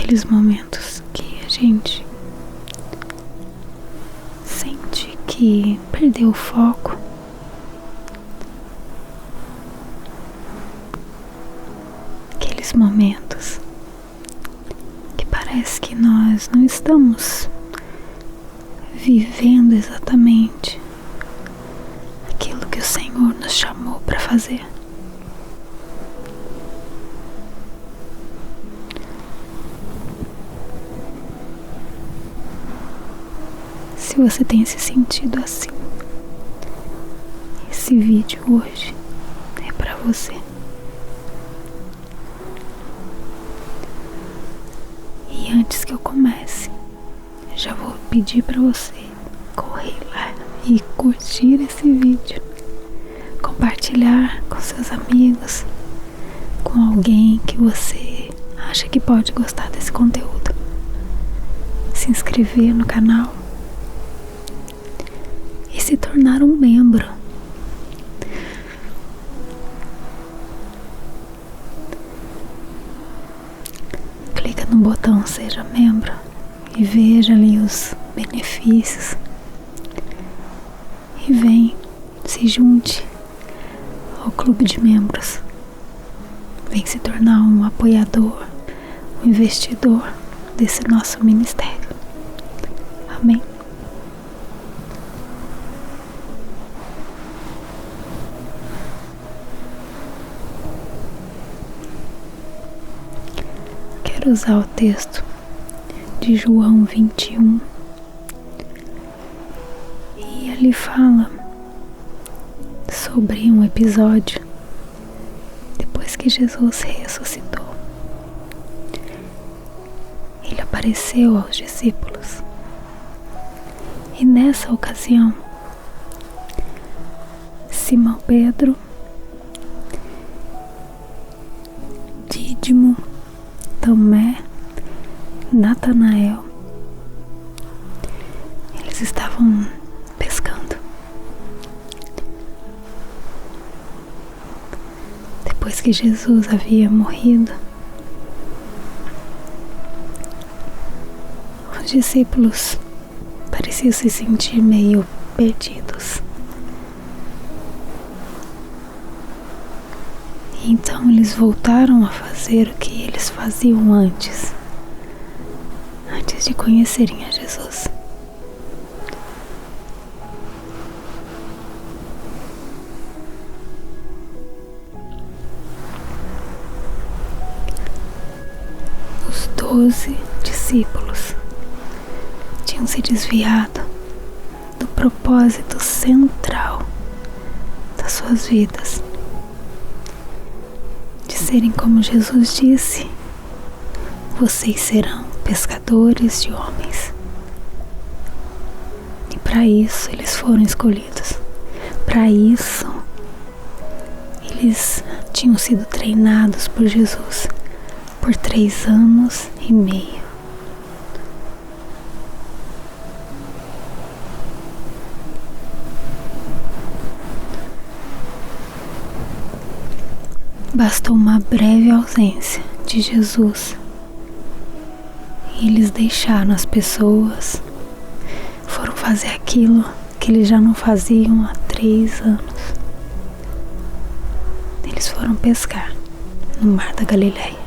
aqueles momentos que a gente sente que perdeu o foco. Aqueles momentos que parece que nós não estamos vivendo exatamente aquilo que o Senhor nos chamou para fazer. Se você tem se sentido assim, esse vídeo hoje é para você. E antes que eu comece, já vou pedir para você correr lá e curtir esse vídeo, compartilhar com seus amigos, com alguém que você acha que pode gostar desse conteúdo, se inscrever no canal e se tornar um membro. Clica no botão Seja Membro e veja ali os benefícios. E vem, se junte ao clube de membros. Vem se tornar um apoiador, um investidor desse nosso ministério. Amém? Quero usar o texto de João 21. E ali fala sobre um episódio depois que Jesus ressuscitou. Ele apareceu aos discípulos. E nessa ocasião, Simão Pedro, Dídimo, Tomé, Natanael, eles estavam pescando. Depois que Jesus havia morrido, os discípulos pareciam se sentir meio perdidos. E então eles voltaram a fazer o que eles faziam antes de conhecerem a Jesus. Os 12 discípulos tinham se desviado do propósito central das suas vidas, de serem como Jesus disse: vocês serão pescadores de homens. E para isso eles foram escolhidos. Para isso eles tinham sido treinados por Jesus por 3 anos e meio. Bastou uma breve ausência de Jesus e eles deixaram as pessoas, foram fazer aquilo que eles já não faziam há 3 anos. Eles foram pescar no Mar da Galileia.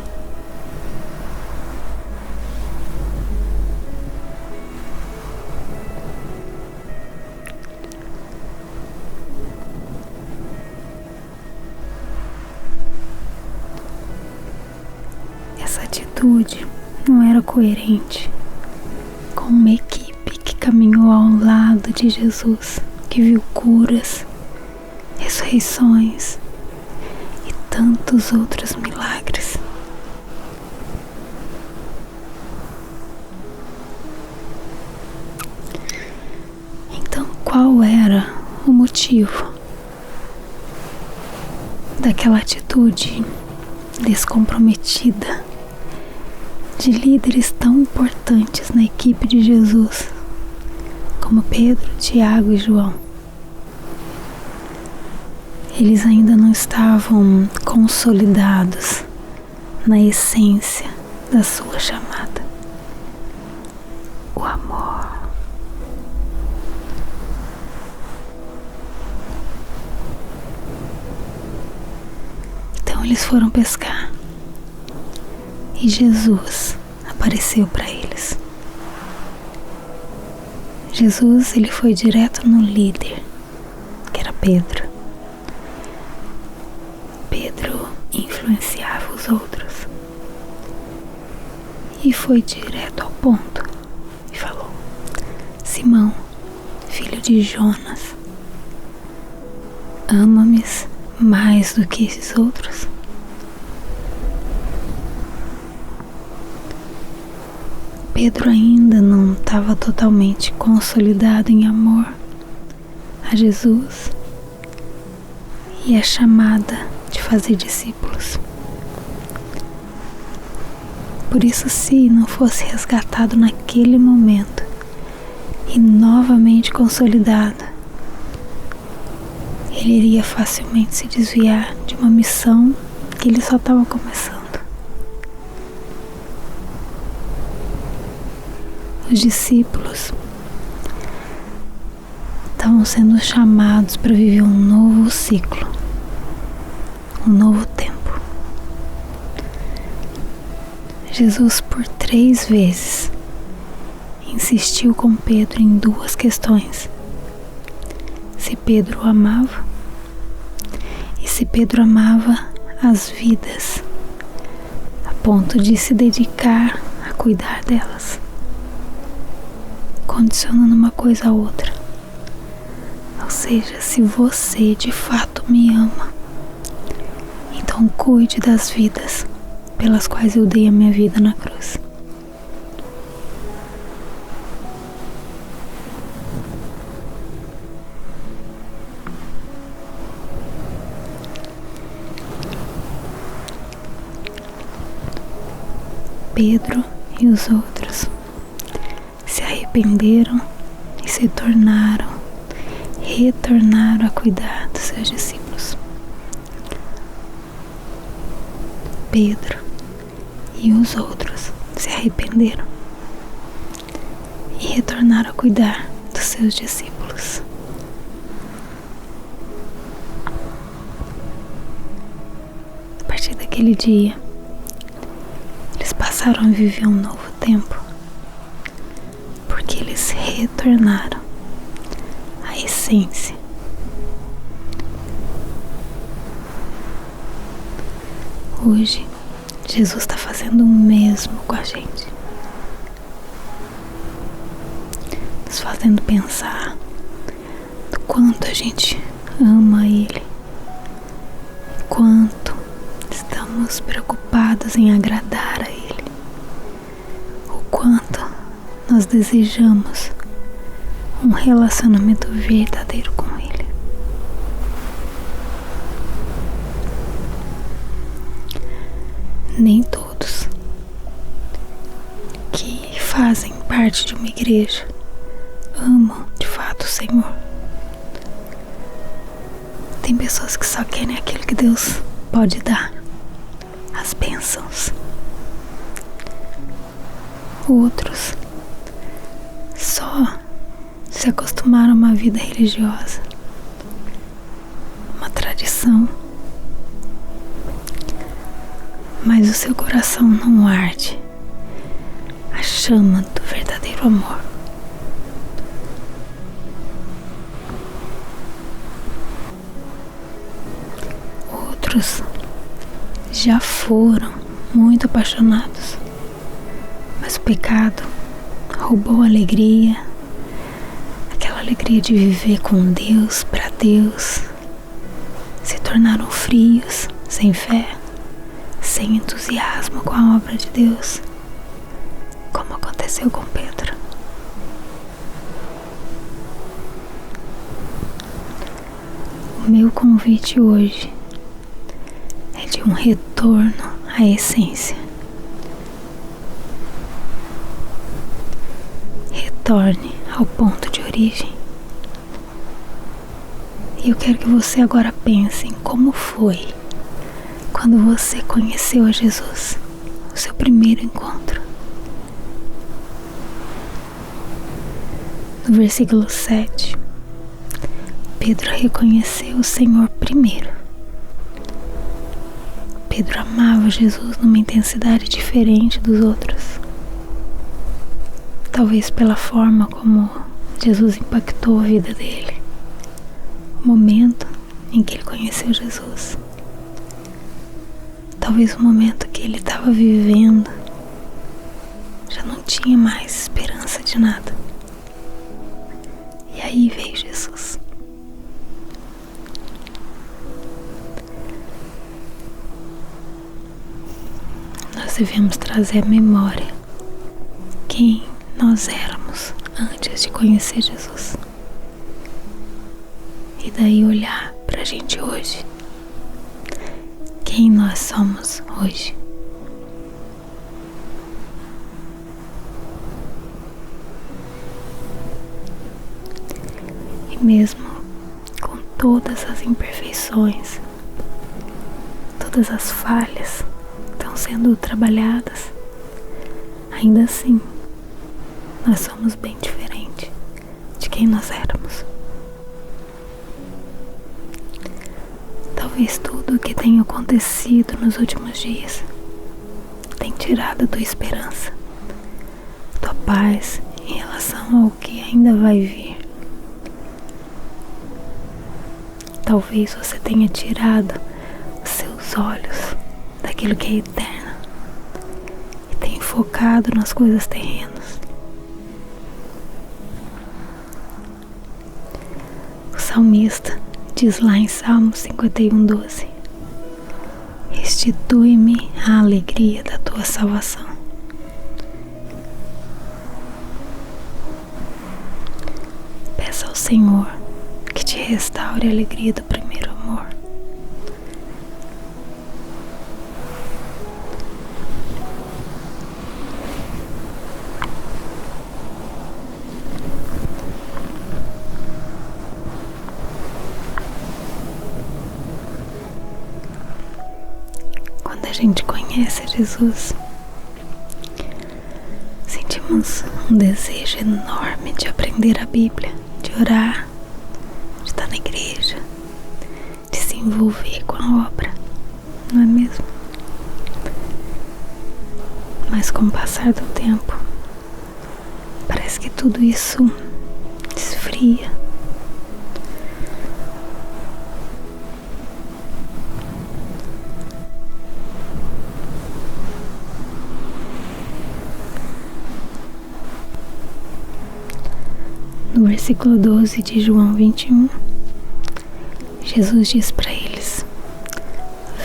Essa atitude não era coerente com uma equipe que caminhou ao lado de Jesus, que viu curas, ressurreições e tantos outros milagres. Então, qual era o motivo daquela atitude descomprometida de líderes tão importantes na equipe de Jesus, como Pedro, Tiago e João? Eles ainda não estavam consolidados na essência da sua chamada: o amor. Então eles foram pescar e Jesus apareceu para eles. Jesus, ele foi direto no líder, que era Pedro. Pedro influenciava os outros e foi direto ao ponto e falou: Simão, filho de Jonas, ama-me mais do que esses outros? Pedro ainda não estava totalmente consolidado em amor a Jesus e a chamada de fazer discípulos. Por isso, se não fosse resgatado naquele momento e novamente consolidado, ele iria facilmente se desviar de uma missão que ele só estava começando. Os discípulos estavam sendo chamados para viver um novo ciclo, um novo tempo. Jesus, por 3 vezes, insistiu com Pedro em 2 questões: se Pedro o amava e se Pedro amava as vidas a ponto de se dedicar a cuidar delas, condicionando uma coisa a outra. Ou seja, se você de fato me ama, então cuide das vidas pelas quais eu dei a minha vida na cruz. Pedro e os outros se arrependeram e se retornaram a cuidar dos seus discípulos. Pedro e os outros se arrependeram e retornaram a cuidar dos seus discípulos. A partir daquele dia, eles passaram a viver um novo tempo, porque eles retornaram à essência. Hoje, Jesus está fazendo o mesmo com a gente, nos fazendo pensar do quanto a gente ama Ele, quanto estamos preocupados em agradar a Ele, o quanto nós desejamos um relacionamento verdadeiro com Ele. Nem todos que fazem parte de uma igreja amam de fato o Senhor. Tem pessoas que só querem aquilo que Deus pode dar, as bênçãos. Outros só se acostumaram a uma vida religiosa, uma tradição, mas o seu coração não arde a chama do verdadeiro amor. Outros já foram muito apaixonados, mas o pecado roubou a alegria, aquela alegria de viver com Deus, para Deus. Se tornaram frios, sem fé, sem entusiasmo com a obra de Deus, como aconteceu com Pedro. O meu convite hoje é de um retorno à essência. Retorne ao ponto de origem. E eu quero que você agora pense em como foi quando você conheceu a Jesus, o seu primeiro encontro. No versículo 7, Pedro reconheceu o Senhor primeiro. Pedro amava Jesus numa intensidade diferente dos outros. Talvez pela forma como Jesus impactou a vida dele. O momento em que ele conheceu Jesus. Talvez o momento que ele estava vivendo já não tinha mais esperança de nada. E aí veio Jesus. Nós devemos trazer à memória quem nós éramos antes de conhecer Jesus. E daí olhar pra gente hoje. Quem nós somos hoje. E mesmo com todas as imperfeições, todas as falhas que estão sendo trabalhadas, ainda assim, nós somos bem diferentes de quem nós éramos. Talvez tudo o que tem acontecido nos últimos dias tenha tirado a tua esperança, tua paz em relação ao que ainda vai vir. Talvez você tenha tirado os seus olhos daquilo que é eterno e tenha focado nas coisas terrenas. O salmista diz lá em Salmo 51:12: restitui-me a alegria da tua salvação. Peça ao Senhor que te restaure a alegria do primeiro amor. Quando a gente conhece Jesus, sentimos um desejo enorme de aprender a Bíblia, de orar, de estar na igreja, de se envolver com a obra, não é mesmo? Mas com o passar do tempo, parece que tudo isso esfria. No versículo 12 de João 21, Jesus diz para eles: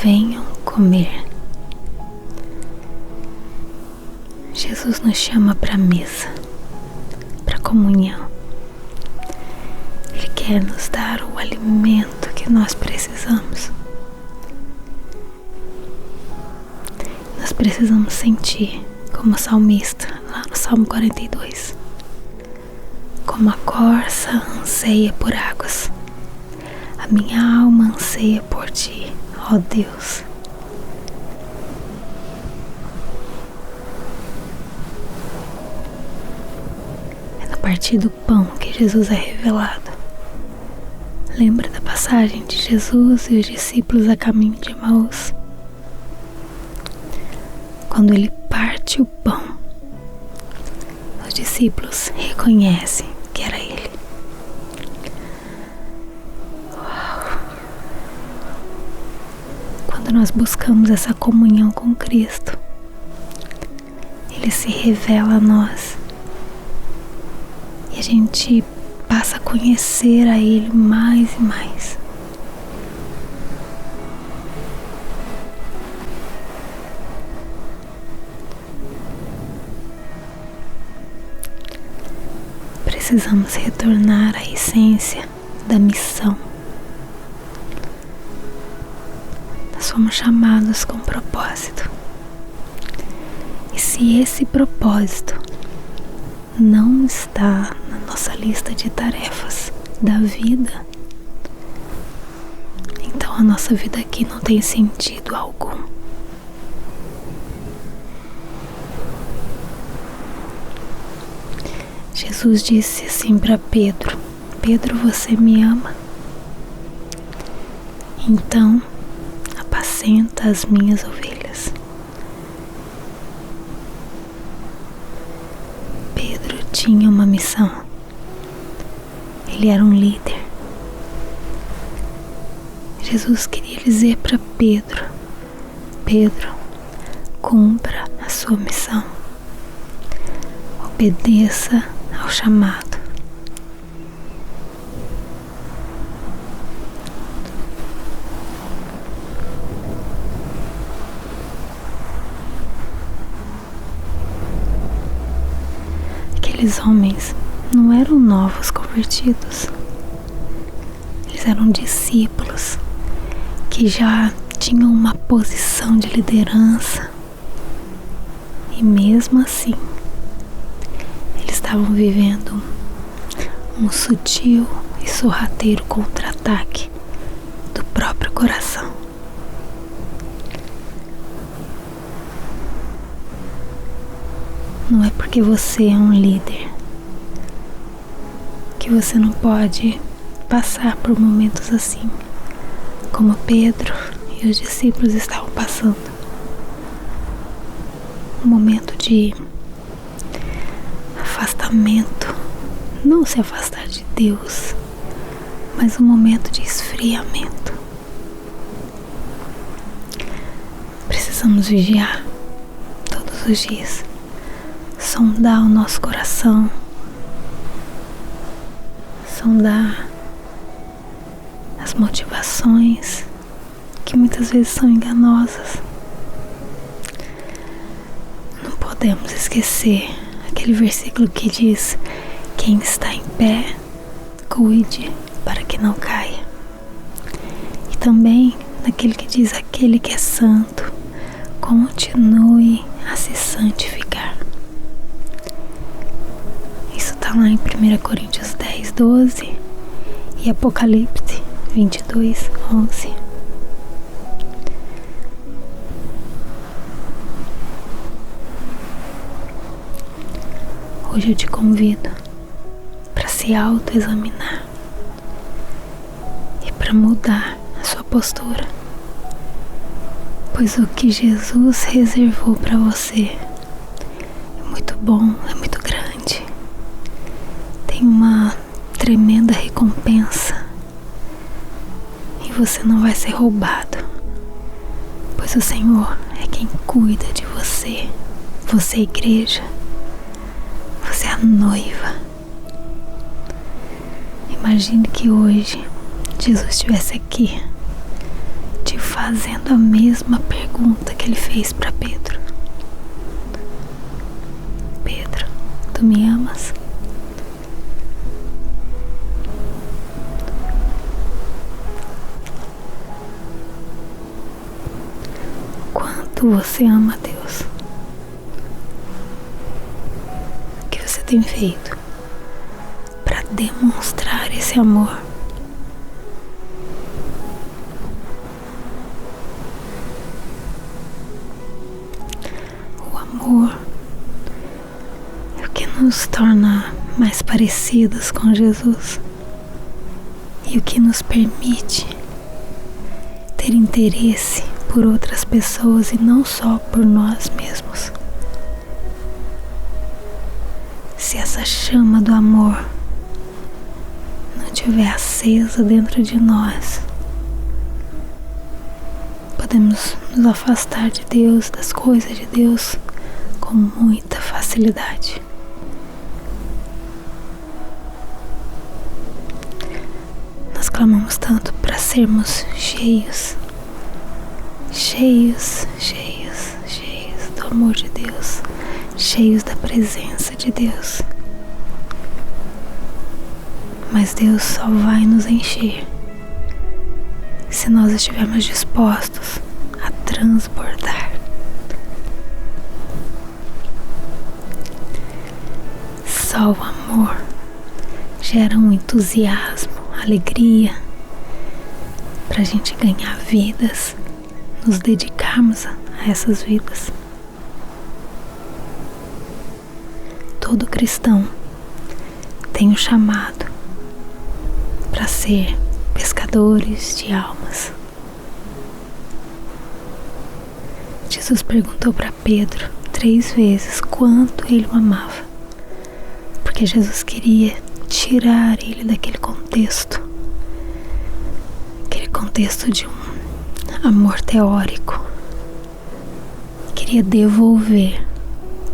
venham comer. Jesus nos chama para a mesa, para a comunhão. Ele quer nos dar o alimento que nós precisamos. Nós precisamos sentir, como salmista, lá no Salmo 42. Como a corça anseia por águas, a minha alma anseia por ti, ó Deus. É no partir do pão que Jesus é revelado. Lembra da passagem de Jesus e os discípulos a caminho de Emaús? Quando ele parte o pão, os discípulos reconhecem que era ele. Uau. Quando nós buscamos essa comunhão com Cristo, ele se revela a nós e a gente passa a conhecer a ele mais e mais. Precisamos retornar à essência da missão. Nós fomos chamados com propósito. E se esse propósito não está na nossa lista de tarefas da vida, então a nossa vida aqui não tem sentido algum. Jesus disse assim para Pedro: Pedro, você me ama? Então apacenta as minhas ovelhas. Pedro tinha uma missão. Ele era um líder. Jesus queria dizer para Pedro: Pedro, cumpra a sua missão. Obedeça ao chamado. Aqueles homens não eram novos convertidos. Eles eram discípulos que já tinham uma posição de liderança. E mesmo assim, eles estavam vivendo um sutil e sorrateiro contra-ataque do próprio coração. Não é porque você é um líder que você não pode passar por momentos assim, como Pedro e os discípulos estavam passando. Um momento de afastamento, não se afastar de Deus, mas um momento de esfriamento. Precisamos vigiar todos os dias, sondar o nosso coração, sondar as motivações que muitas vezes são enganosas. Não podemos esquecer aquele versículo que diz: quem está em pé, cuide para que não caia. E também naquele que diz: aquele que é santo, continue a se santificar. Isso está lá em 1 Coríntios 10, 12 e Apocalipse 22, 11. Hoje eu te convido para se autoexaminar e para mudar a sua postura, pois o que Jesus reservou para você é muito bom, é muito grande, tem uma tremenda recompensa e você não vai ser roubado, pois o Senhor é quem cuida de você. Você é a igreja, você é a noiva. Imagine que hoje Jesus estivesse aqui te fazendo a mesma pergunta que ele fez para Pedro: Pedro, tu me amas? Quanto você ama a Deus? O que você tem feito para demonstrar esse amor? O amor é o que nos torna mais parecidos com Jesus e o que nos permite ter interesse por outras pessoas e não só por nós mesmos. Se essa chama do amor não estiver acesa dentro de nós, podemos nos afastar de Deus, das coisas de Deus, com muita facilidade. Nós clamamos tanto para sermos cheios do amor de Deus, cheios da presença de Deus. Mas Deus só vai nos encher se nós estivermos dispostos a transbordar. Só o amor gera um entusiasmo, alegria para a gente ganhar vidas, nos dedicarmos a essas vidas. Todo cristão tem um chamado para ser pescadores de almas. Jesus perguntou para Pedro 3 vezes quanto ele o amava, porque Jesus queria tirar ele daquele contexto, aquele contexto de um amor teórico. Queria devolver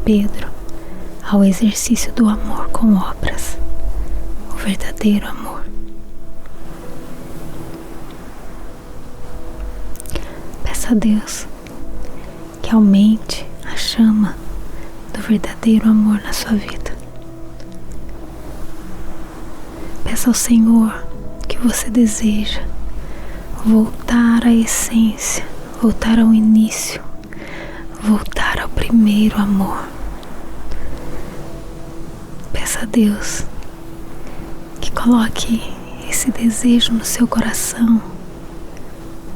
Pedro ao exercício do amor com obras, o verdadeiro amor. Peça a Deus que aumente a chama do verdadeiro amor na sua vida. Peça ao Senhor que você deseja voltar à essência, voltar ao início, voltar ao primeiro amor. Peça a Deus que coloque esse desejo no seu coração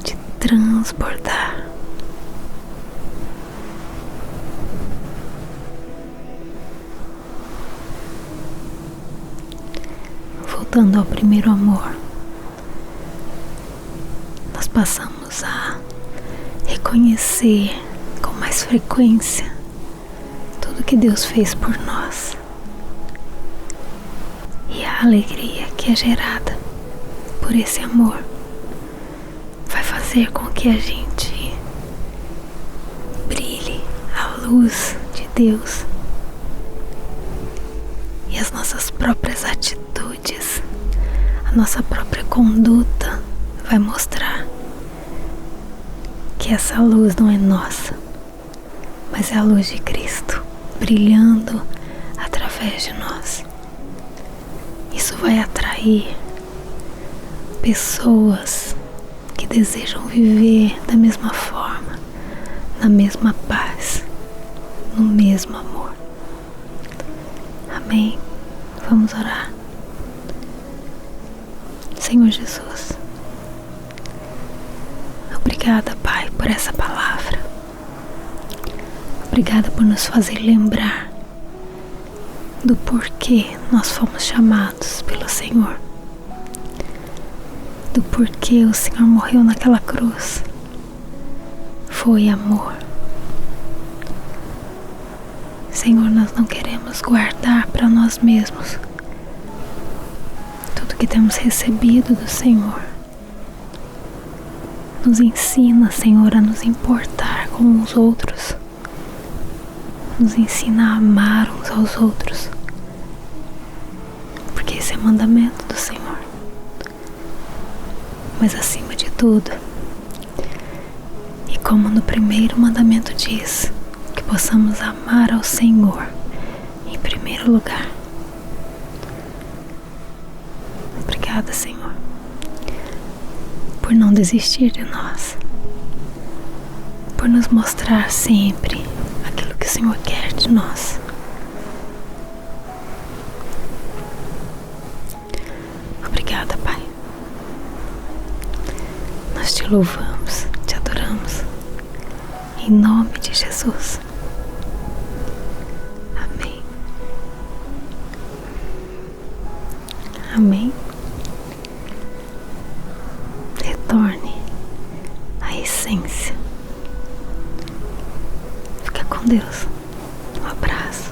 de transbordar. Voltando ao primeiro amor, nós passamos a reconhecer com mais frequência tudo que Deus fez por nós e a alegria que é gerada por esse amor vai fazer com que a gente brilhe a luz de Deus, e as nossas próprias atitudes, a nossa própria conduta vai mostrar que essa luz não é nossa, mas é a luz de Cristo brilhando através de nós. Isso vai atrair pessoas que desejam viver da mesma forma, na mesma paz, no mesmo amor. Amém? Vamos orar. Senhor Jesus, obrigada, Pai, por essa palavra. Obrigada por nos fazer lembrar do porquê nós fomos chamados pelo Senhor, do porquê o Senhor morreu naquela cruz. Foi amor. Senhor, nós não queremos guardar para nós mesmos tudo que temos recebido do Senhor. Nos ensina, Senhor, a nos importar com os outros. Nos ensina a amar uns aos outros, porque esse é mandamento do Senhor. Mas acima de tudo, e como no primeiro mandamento diz, que possamos amar ao Senhor em primeiro lugar. Obrigada, Senhor, por não desistir de nós, por nos mostrar sempre aquilo que o Senhor quer de nós. Obrigada, Pai. Nós te louvamos, te adoramos, em nome de Jesus. Amém. Amém. Retorne à essência. Fica com Deus. Um abraço.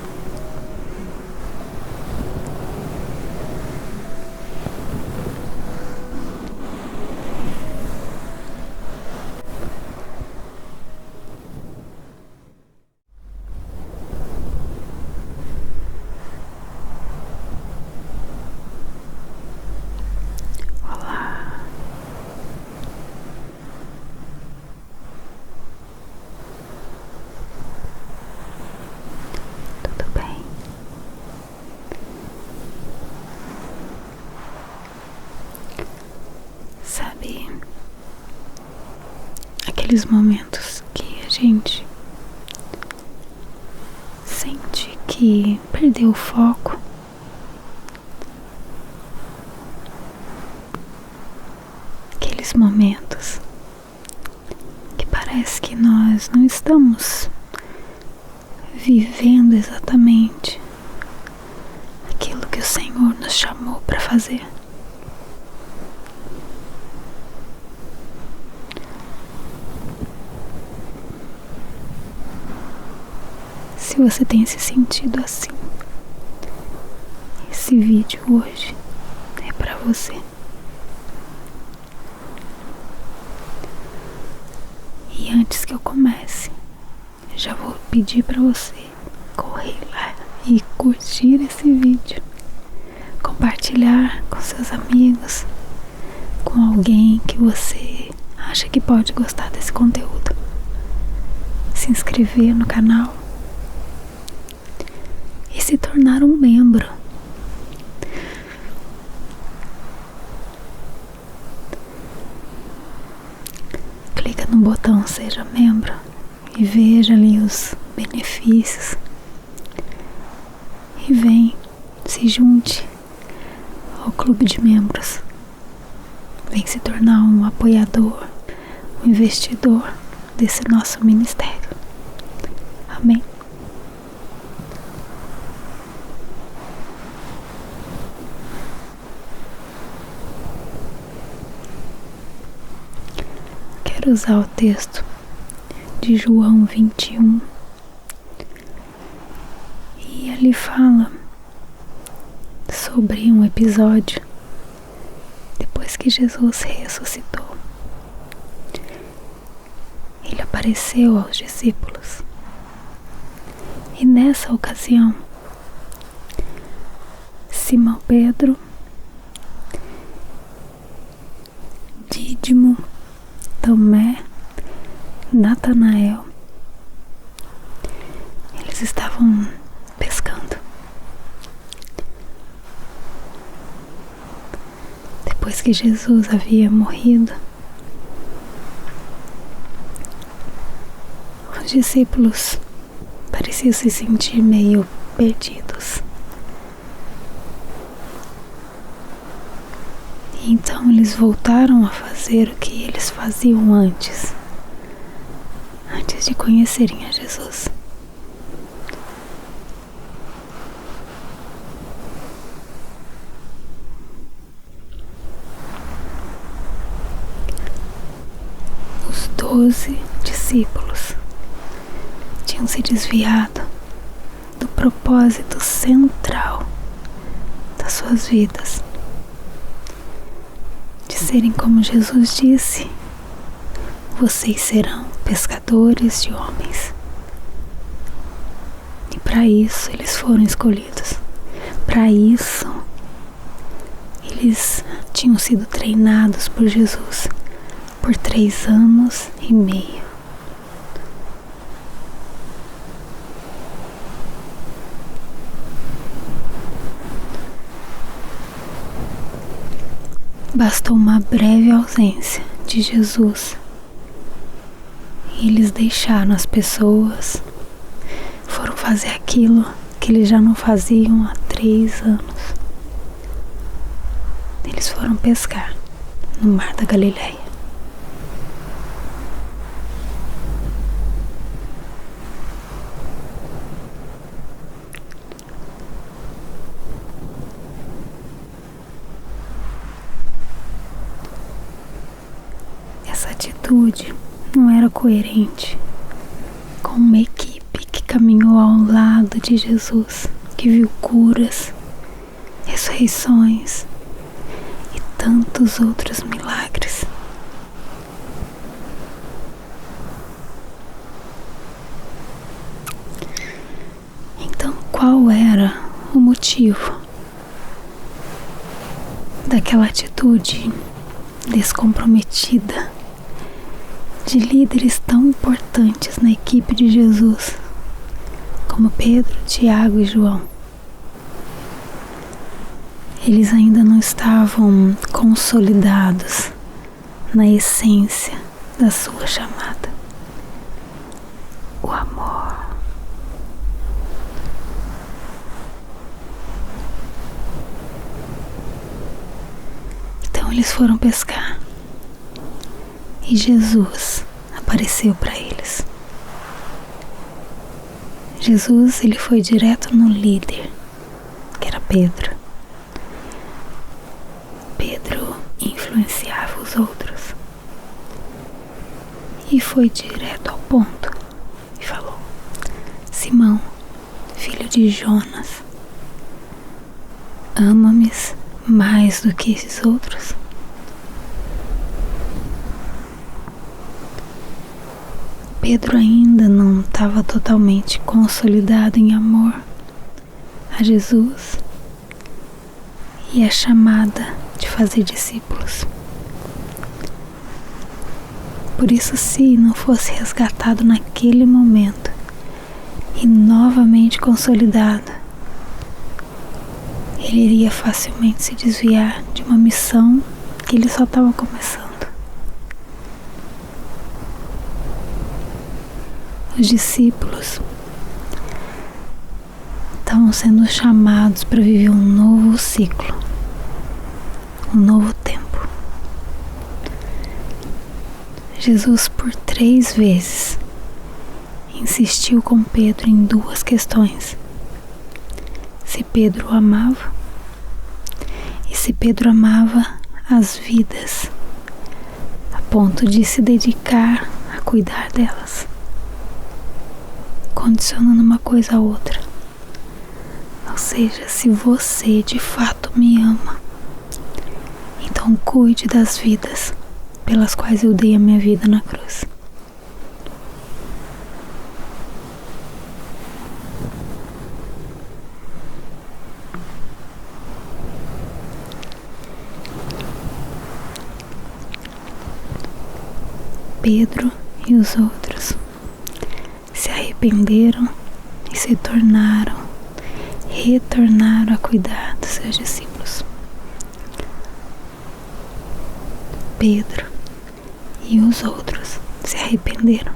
Olá. Tudo bem? Sabe, aqueles momentos que a gente sente que perdeu o foco, aqueles momentos que parece que nós não estamos vivendo exatamente aquilo que o Senhor nos chamou para fazer. Se você tem se sentido assim, esse vídeo hoje é para você. E antes que eu comece, já vou pedir para você correr lá e curtir esse vídeo, compartilhar com seus amigos, com alguém que você acha que pode gostar desse conteúdo, se inscrever no canal e se tornar um membro. Clica no botão Seja Membro e veja ali os benefícios e vem, se junte ao clube de membros. Vem se tornar um apoiador, um investidor desse nosso ministério. Amém? Quero usar o texto de João 21 e ali fala sobre um episódio depois que Jesus ressuscitou. Ele apareceu aos discípulos e nessa ocasião Simão Pedro, Dídimo, Tomé, Natanael, eles estavam pescando. Depois que Jesus havia morrido, os discípulos pareciam se sentir meio perdidos. E então eles voltaram a fazer o que eles faziam antes de conhecerem a Jesus. Os 12 discípulos tinham se desviado do propósito central das suas vidas, de serem como Jesus disse: vocês serão pescadores de homens. E para isso eles foram escolhidos. Para isso eles tinham sido treinados por Jesus por 3 anos e meio. Bastou uma breve ausência de Jesus e eles deixaram as pessoas, foram fazer aquilo que eles já não faziam há 3 anos. Eles foram pescar no Mar da Galileia. Essa atitude não era coerente com uma equipe que caminhou ao lado de Jesus, que viu curas, ressurreições e tantos outros milagres. Então, qual era o motivo daquela atitude descomprometida de líderes tão importantes na equipe de Jesus como Pedro, Tiago e João? Eles ainda não estavam consolidados na essência da sua chamada, o amor. Então eles foram pescar e Jesus apareceu para eles. Jesus, ele foi direto no líder, que era Pedro. e foi direto ao ponto e falou: Simão, filho de Jonas, ama-me mais do que esses outros? Pedro ainda não estava totalmente consolidado em amor a Jesus e a chamada de fazer discípulos. Por isso, se não fosse resgatado naquele momento e novamente consolidado, ele iria facilmente se desviar de uma missão que ele só estava começando. Os discípulos estavam sendo chamados para viver um novo ciclo, um novo tempo. Jesus, por 3 vezes, insistiu com Pedro em 2 questões: se Pedro o amava e se Pedro amava as vidas a ponto de se dedicar a cuidar delas, condicionando uma coisa a outra. Ou seja, se você de fato me ama, então cuide das vidas pelas quais eu dei a minha vida na cruz. Pedro e os outros se arrependeram e se retornaram a cuidar dos seus discípulos. Pedro e os outros se arrependeram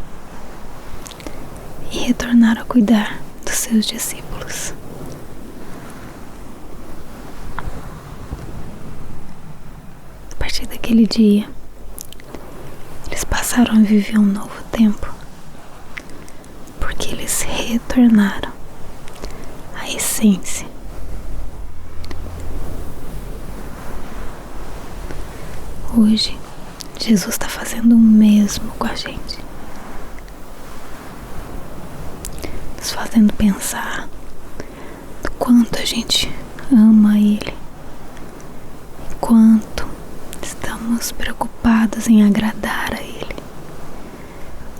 e retornaram a cuidar dos seus discípulos. A partir daquele dia, eles passaram a viver um novo tempo, porque eles retornaram à essência. Hoje, Jesus está fazendo o mesmo com a gente, nos fazendo pensar do quanto a gente ama Ele, quanto estamos preocupados em agradar a Ele,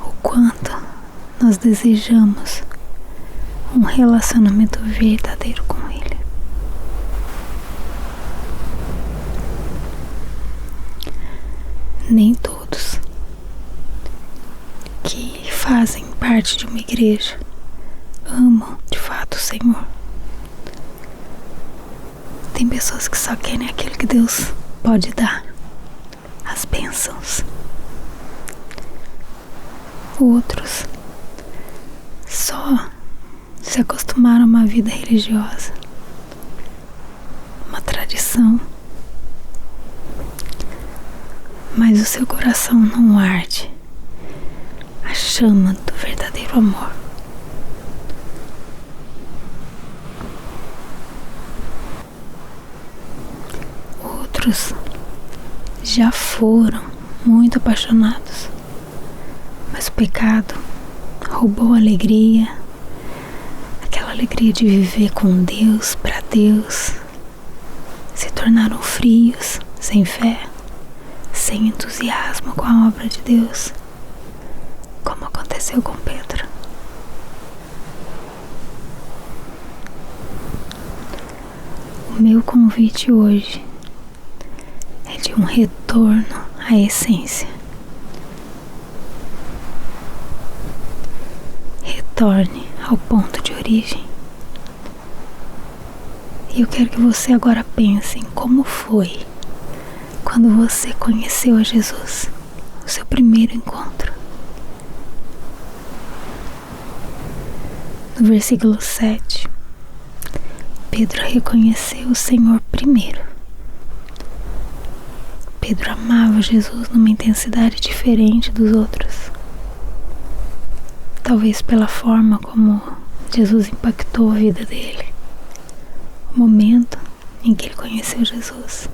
o quanto nós desejamos um relacionamento verdadeiro com Ele. Nem todos que fazem parte de uma igreja amam de fato o Senhor. Tem pessoas que só querem aquilo que Deus pode dar, as bênçãos. Outros só se acostumaram a uma vida religiosa, uma tradição, mas o seu coração não arde a chama do verdadeiro amor. Outros já foram muito apaixonados, mas o pecado roubou a alegria, aquela alegria de viver com Deus, para Deus. Se tornaram frios, sem fé, sem entusiasmo com a obra de Deus, como aconteceu com Pedro. O meu convite hoje é de um retorno à essência. Retorne ao ponto de origem. E eu quero que você agora pense em como foi quando você conheceu a Jesus, o seu primeiro encontro. No versículo 7, Pedro reconheceu o Senhor primeiro. Pedro amava Jesus numa intensidade diferente dos outros. Talvez pela forma como Jesus impactou a vida dele, o momento em que ele conheceu Jesus.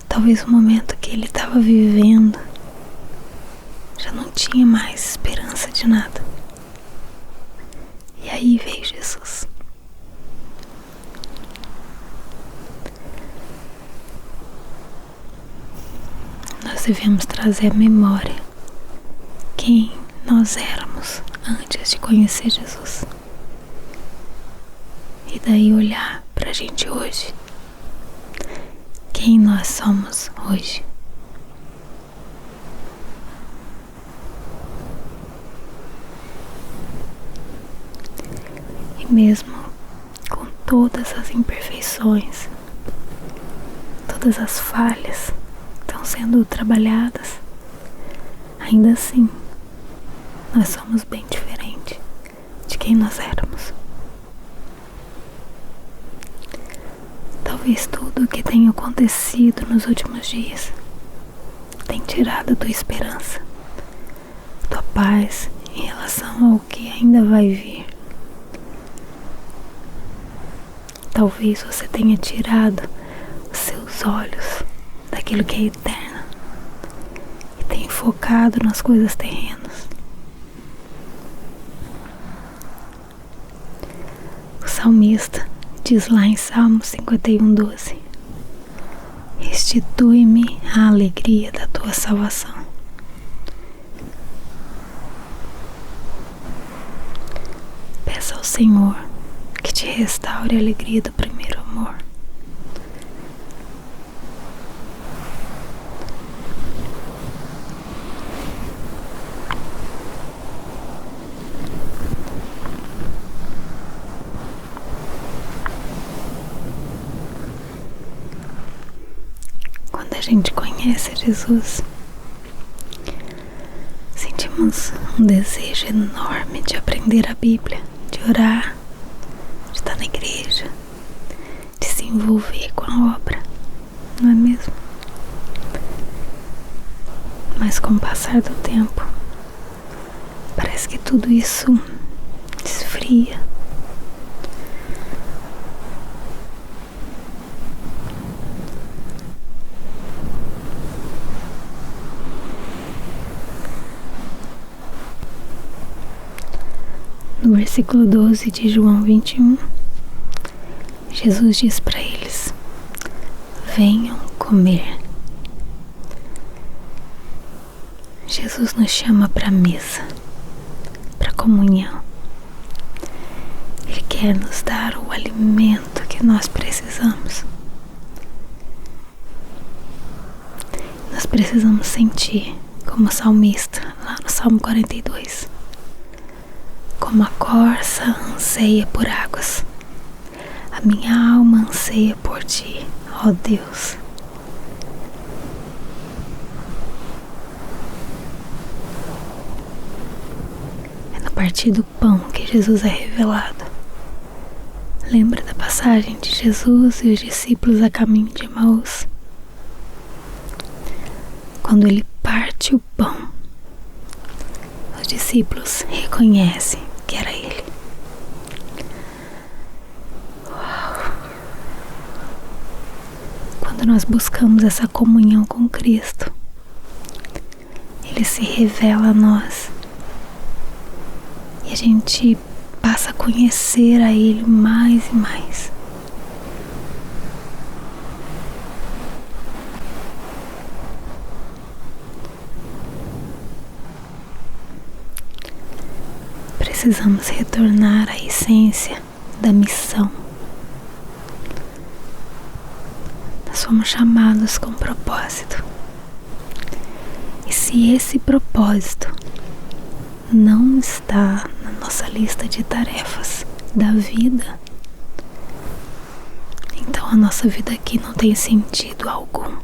Talvez o momento que ele estava vivendo tinha mais esperança de nada. E aí veio Jesus. Nós devemos trazer à memória quem nós éramos antes de conhecer Jesus. E daí olhar pra gente hoje. Quem nós somos hoje. E mesmo com todas as imperfeições, todas as falhas estão sendo trabalhadas, ainda assim nós somos bem diferentes de quem nós éramos. Talvez tudo o que tenha acontecido nos últimos dias tenha tirado a tua esperança, tua paz em relação ao que ainda vai vir. Talvez você tenha tirado os seus olhos daquilo que é eterno e tenha focado nas coisas terrenas. O salmista diz lá em Salmo 51:12: restitui-me a alegria da tua salvação. Peça ao Senhor que te restaure a alegria do primeiro amor. Quando a gente conhece Jesus, sentimos um desejo enorme de aprender a Bíblia, de orar, de estar na igreja, de se envolver com a obra, não é mesmo? Mas com o passar do tempo, parece que tudo isso esfria. No versículo 12 de João 21, Jesus diz para eles: venham comer. Jesus nos chama para a mesa, para a comunhão. Ele quer nos dar o alimento que nós precisamos. Nós precisamos sentir, como o salmista, lá no Salmo 42. Como a corça anseia por águas, a minha alma anseia por ti, ó Deus. É no partir do pão que Jesus é revelado. Lembra da passagem de Jesus e os discípulos a caminho de Emaús? Quando ele parte o pão, os discípulos reconhecem que era ele. Uau. Quando nós buscamos essa comunhão com Cristo, ele se revela a nós e a gente passa a conhecer a ele mais e mais. Precisamos retornar à essência da missão. Nós fomos chamados com propósito. E se esse propósito não está na nossa lista de tarefas da vida, então a nossa vida aqui não tem sentido algum.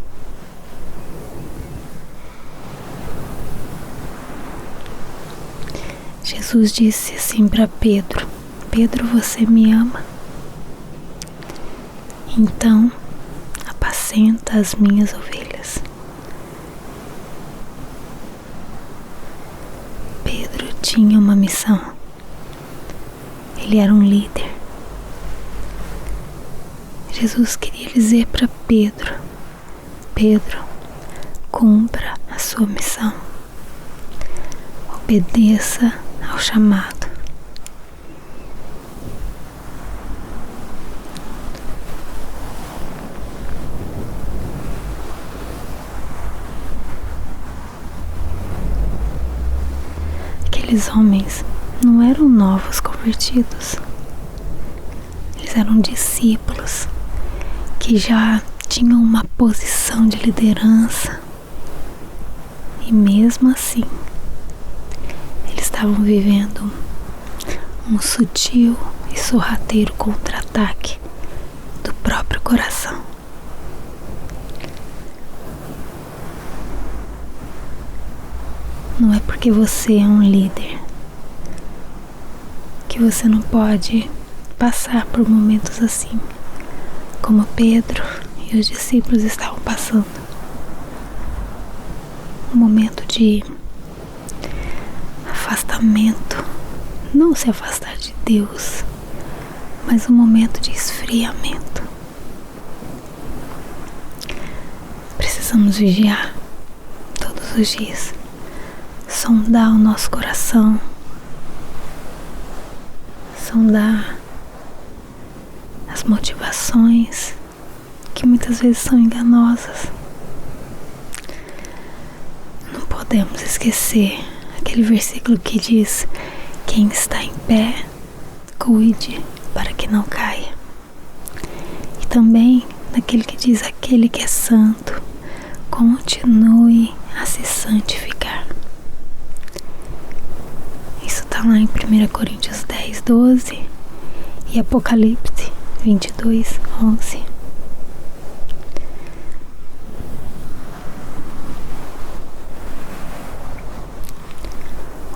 Jesus disse assim para Pedro: Pedro, você me ama? Então apacenta as minhas ovelhas. Pedro tinha uma missão. Ele era um líder. Jesus queria dizer para Pedro: Pedro, cumpra a sua missão. Obedeça ao chamado. Aqueles homens não eram novos convertidos. Eles eram discípulos que já tinham uma posição de liderança. E mesmo assim, eles estavam vivendo um sutil e sorrateiro contra-ataque do próprio coração. Não é porque você é um líder que você não pode passar por momentos assim, como Pedro e os discípulos estavam passando. Um momento de afastamento, não se afastar de Deus, mas um momento de esfriamento. Precisamos vigiar todos os dias, sondar o nosso coração, sondar as motivações que muitas vezes são enganosas. Não podemos esquecer aquele versículo que diz: quem está em pé, cuide para que não caia. E também naquele que diz: aquele que é santo, continue a se santificar. Isso está lá em 1 Coríntios 10, 12 e Apocalipse 22, 11.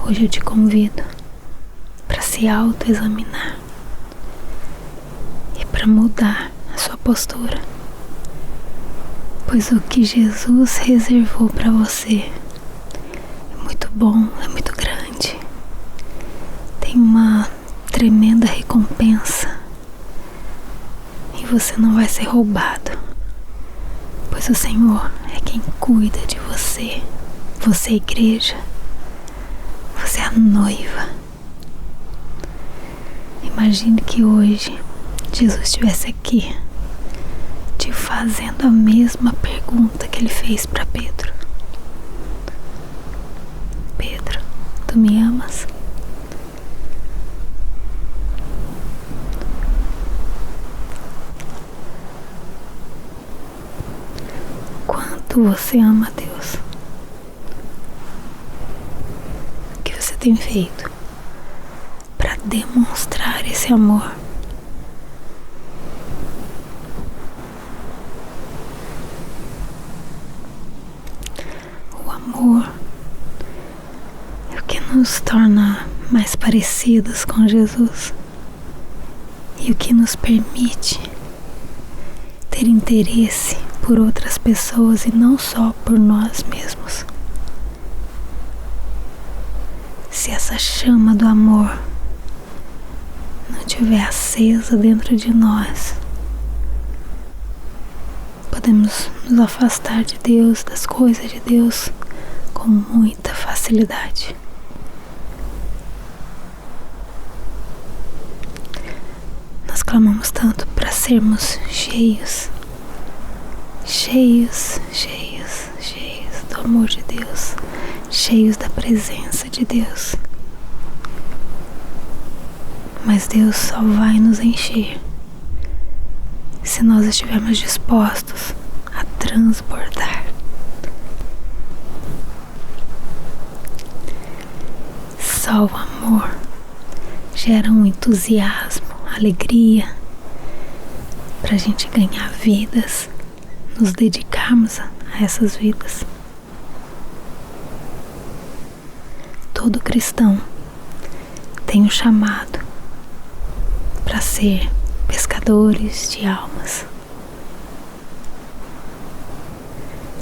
Hoje eu te convido para se autoexaminar e para mudar a sua postura, pois o que Jesus reservou para você é muito bom, é muito grande, tem uma tremenda recompensa e você não vai ser roubado, pois o Senhor é quem cuida de você. Você é a igreja, você é a noiva. Imagine que hoje Jesus estivesse aqui te fazendo a mesma pergunta que ele fez para Pedro. Pedro, tu me amas? Quanto você ama a Deus? O que você tem feito para demonstrar esse amor? O amor é o que nos torna mais parecidos com Jesus e o que nos permite ter interesse por outras pessoas e não só por nós mesmos. Se essa chama do amor não estiver acesa dentro de nós, podemos nos afastar de Deus, das coisas de Deus, com muita facilidade. Nós clamamos tanto para sermos cheios do amor de Deus, cheios da presença de Deus. Mas Deus só vai nos encher se nós estivermos dispostos a transbordar. Só o amor gera um entusiasmo, alegria pra gente ganhar vidas, nos dedicarmos a essas vidas. Todo cristão tem um chamado para ser pescadores de almas.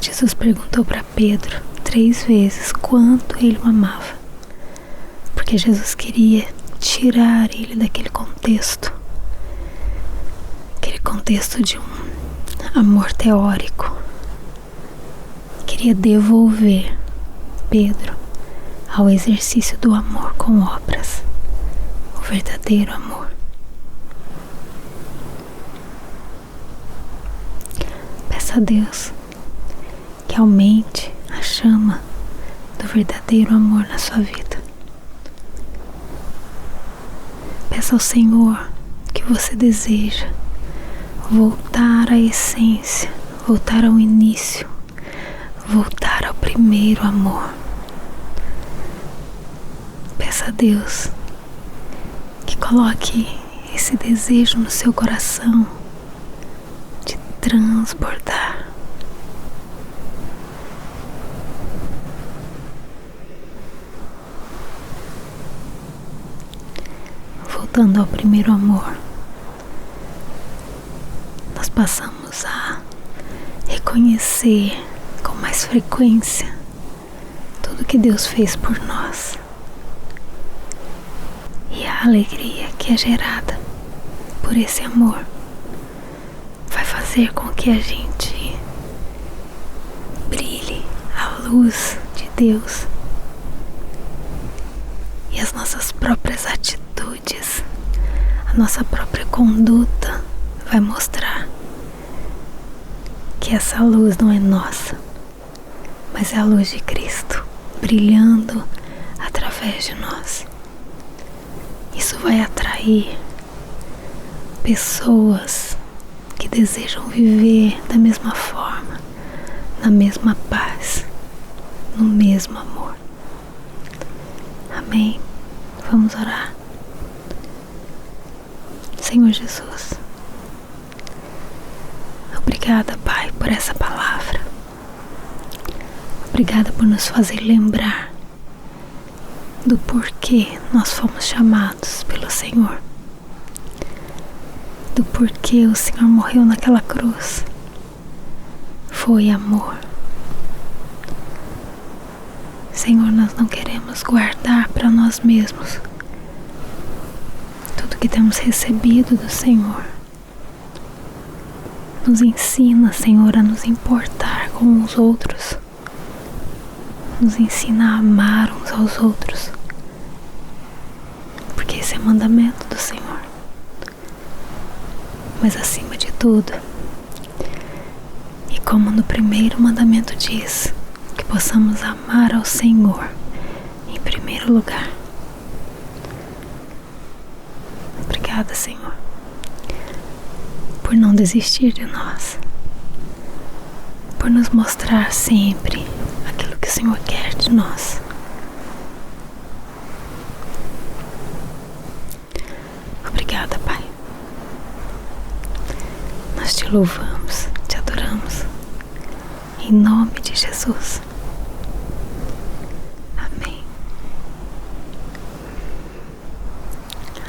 Jesus perguntou para Pedro 3 vezes quanto ele o amava, porque Jesus queria tirar ele daquele contexto, aquele contexto de um amor teórico. Queria devolver Pedro ao exercício do amor com obras, o verdadeiro amor. Peça a Deus que aumente a chama do verdadeiro amor na sua vida. Peça ao Senhor que você deseja voltar à essência, voltar ao início, voltar ao primeiro amor. Peça a Deus que coloque esse desejo no seu coração de transbordar. Voltando ao primeiro amor, nós passamos a reconhecer com mais frequência tudo que Deus fez por nós e a alegria que é gerada por esse amor vai fazer com que a gente brilhe a luz de Deus e as nossas próprias atitudes, a nossa própria conduta vai mostrar que essa luz não é nossa, mas é a luz de Cristo brilhando através de nós. Isso vai atrair pessoas que desejam viver da mesma forma, na mesma paz, no mesmo amor. Amém? Vamos orar. Senhor Jesus, obrigada, Pai, por essa palavra. Obrigada por nos fazer lembrar do porquê nós fomos chamados pelo Senhor, do porquê o Senhor morreu naquela cruz. Foi amor. Senhor, nós não queremos guardar para nós mesmos tudo que temos recebido do Senhor. Nos ensina, Senhor, a nos importar com os outros. Nos ensina a amar uns aos outros, porque esse é o mandamento do Senhor. Mas acima de tudo, e como no primeiro mandamento diz, que possamos amar ao Senhor em primeiro lugar. Obrigada, Senhor, por não desistir de nós, por nos mostrar sempre aquilo que o Senhor quer de nós. Obrigada, Pai. Nós te louvamos, te adoramos, em nome de Jesus. Amém.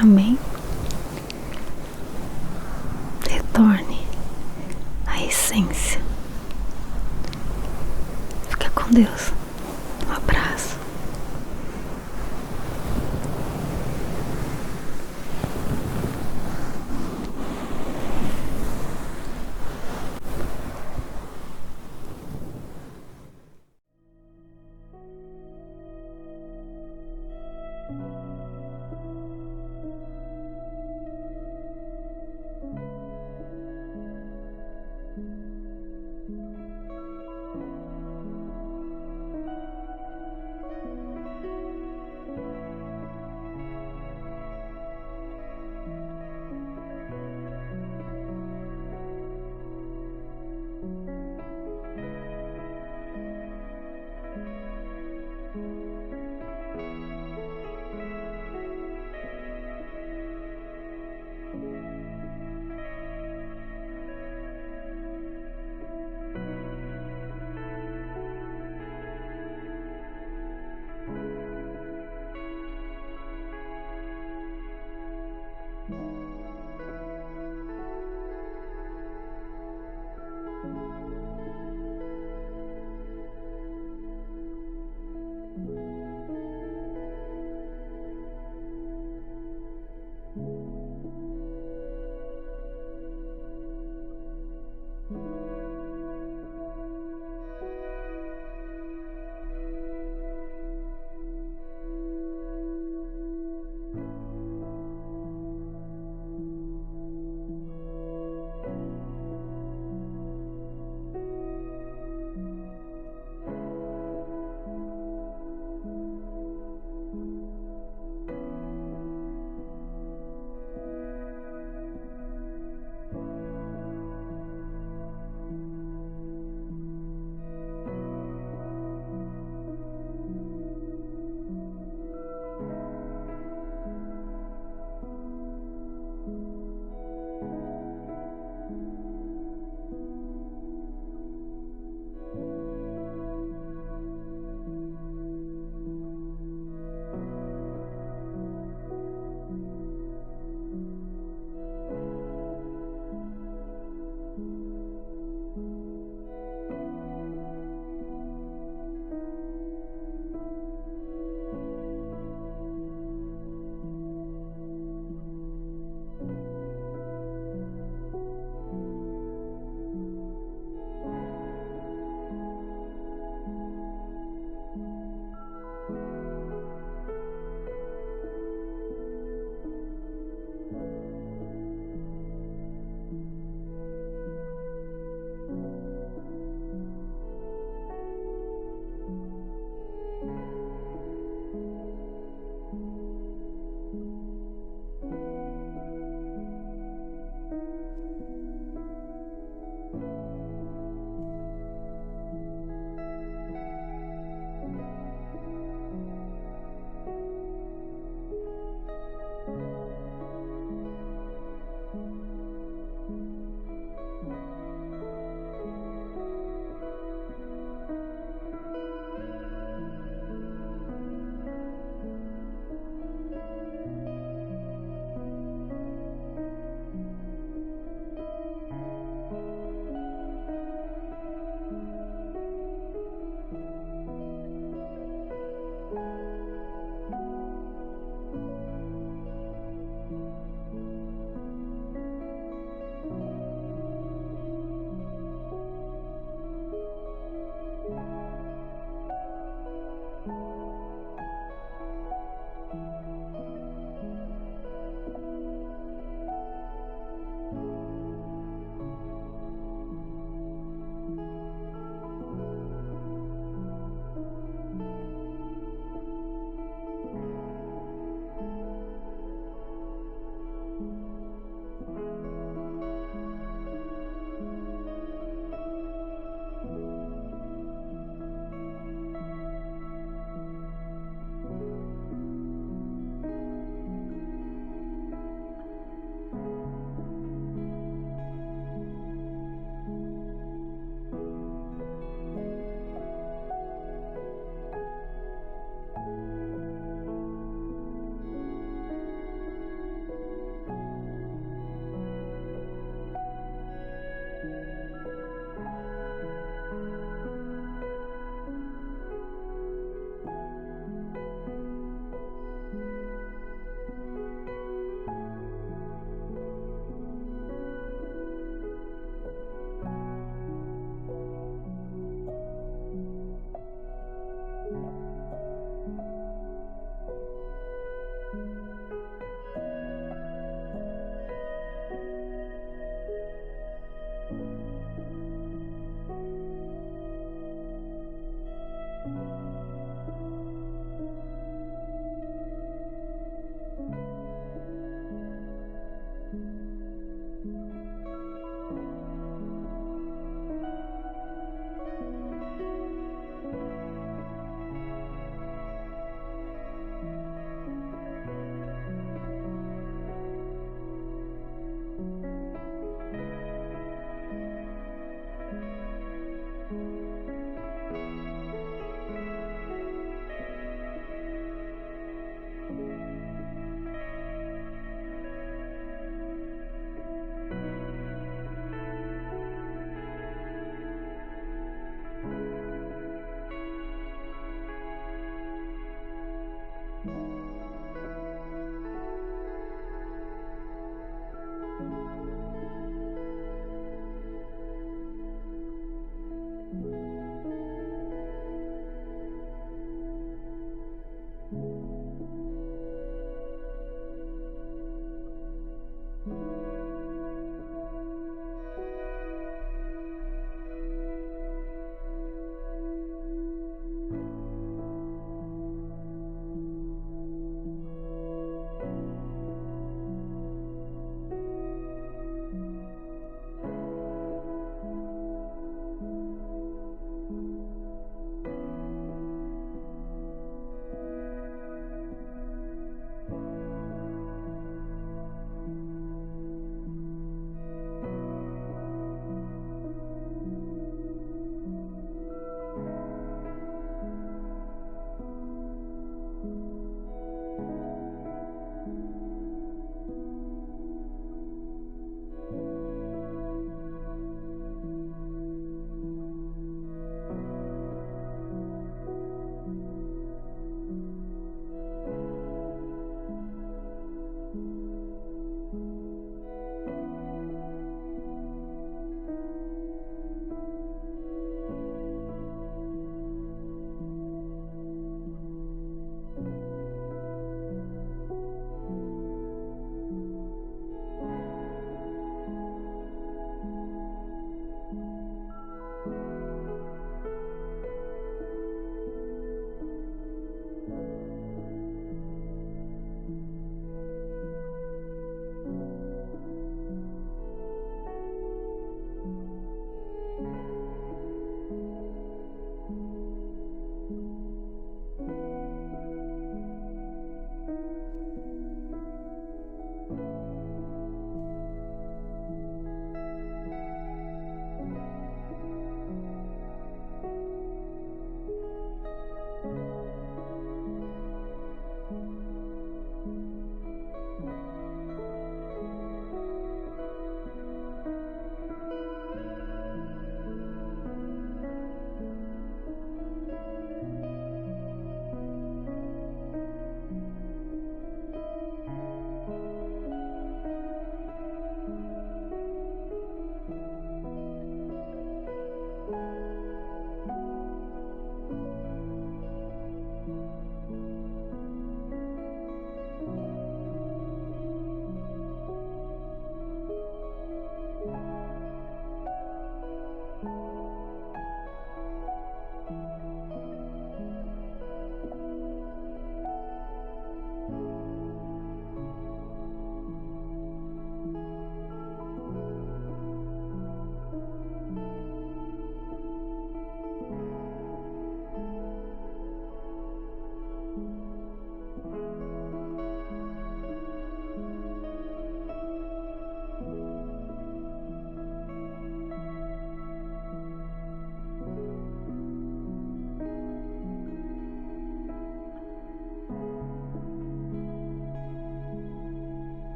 Amém.